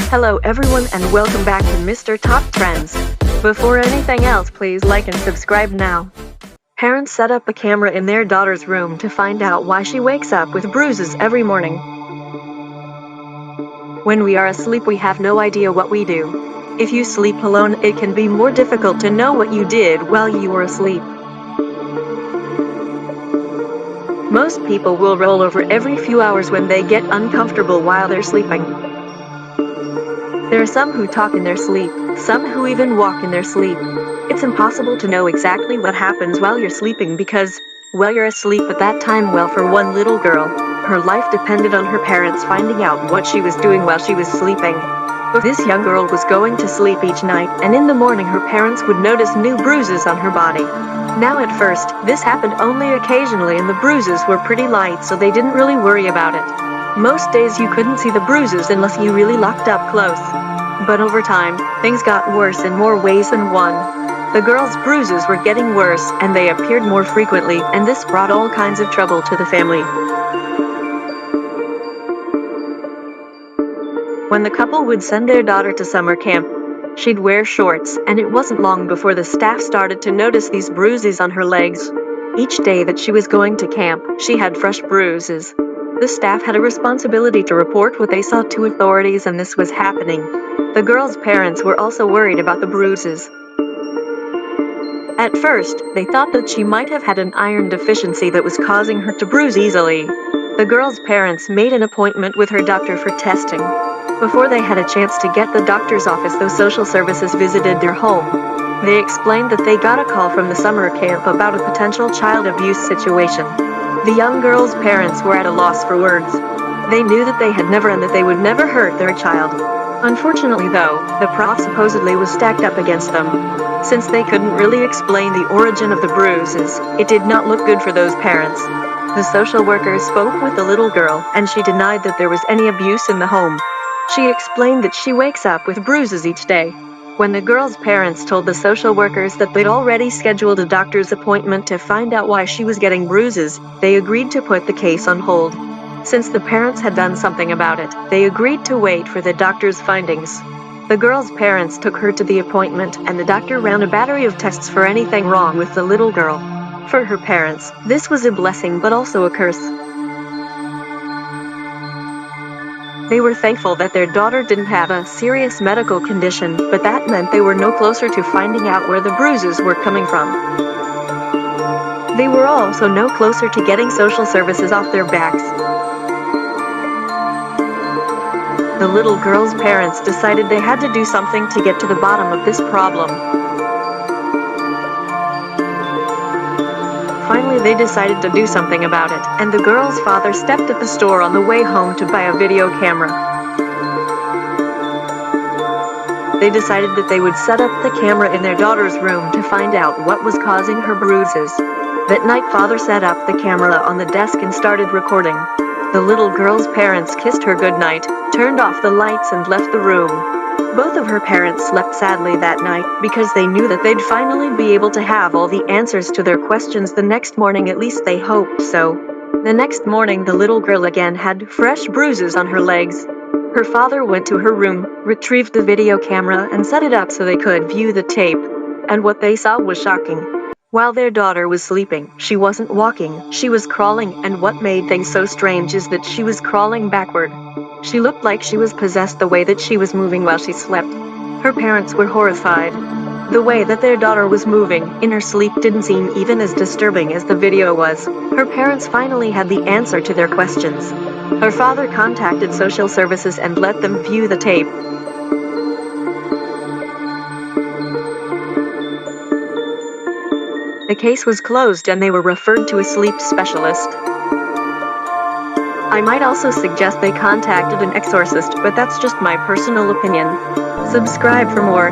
Hello everyone and welcome back to Mr. Top Trends. Before anything else, please like and subscribe now. Parents set up a camera in their daughter's room to find out why she wakes up with bruises every morning. When we are asleep, we have no idea what we do. If you sleep alone, it can be more difficult to know what you did while you were asleep. Most people will roll over every few hours when they get uncomfortable while they're sleeping. There are some who talk in their sleep, some who even walk in their sleep. It's impossible to know exactly what happens while you're sleeping because, well, you're asleep at that time. Well, for one little girl, her life depended on her parents finding out what she was doing while she was sleeping. This young girl was going to sleep each night, and in the morning her parents would notice new bruises on her body. Now at first, this happened only occasionally and the bruises were pretty light, so they didn't really worry about it. Most days you couldn't see the bruises unless you really looked up close. But over time, things got worse in more ways than one. The girl's bruises were getting worse, and they appeared more frequently, and this brought all kinds of trouble to the family. When the couple would send their daughter to summer camp, she'd wear shorts, and it wasn't long before the staff started to notice these bruises on her legs. Each day that she was going to camp, she had fresh bruises. The staff had a responsibility to report what they saw to authorities, and this was happening. The girl's parents were also worried about the bruises. At first, they thought that she might have had an iron deficiency that was causing her to bruise easily. The girl's parents made an appointment with her doctor for testing. Before they had a chance to get the doctor's office, though, social services visited their home. They explained that they got a call from the summer camp about a potential child abuse situation. The young girl's parents were at a loss for words. They knew that they had never and that they would never hurt their child. Unfortunately, though, the prof supposedly was stacked up against them. Since they couldn't really explain the origin of the bruises, it did not look good for those parents. The social worker spoke with the little girl, and she denied that there was any abuse in the home. She explained that she wakes up with bruises each day. When the girl's parents told the social workers that they'd already scheduled a doctor's appointment to find out why she was getting bruises, they agreed to put the case on hold. Since the parents had done something about it, they agreed to wait for the doctor's findings. The girl's parents took her to the appointment, and the doctor ran a battery of tests for anything wrong with the little girl. For her parents, this was a blessing but also a curse. They were thankful that their daughter didn't have a serious medical condition, but that meant they were no closer to finding out where the bruises were coming from. They were also no closer to getting social services off their backs. The little girl's parents decided they had to do something to get to the bottom of this problem. Finally, they decided to do something about it, and the girl's father stepped at the store on the way home to buy a video camera. They decided that they would set up the camera in their daughter's room to find out what was causing her bruises. That night, father set up the camera on the desk and started recording. The little girl's parents kissed her goodnight, turned off the lights, and left the room. Both of her parents slept sadly that night because they knew that they'd finally be able to have all the answers to their questions the next morning. At least they hoped so. The next morning, the little girl again had fresh bruises on her legs. Her father went to her room, retrieved the video camera, and set it up so they could view the tape. And what they saw was shocking. While their daughter was sleeping, she wasn't walking, she was crawling, and what made things so strange is that she was crawling backward. She looked like she was possessed the way that she was moving while she slept. Her parents were horrified. The way that their daughter was moving in her sleep didn't seem even as disturbing as the video was. Her parents finally had the answer to their questions. Her father contacted social services and let them view the tape. The case was closed and they were referred to a sleep specialist. I might also suggest they contacted an exorcist, but that's just my personal opinion. Subscribe for more.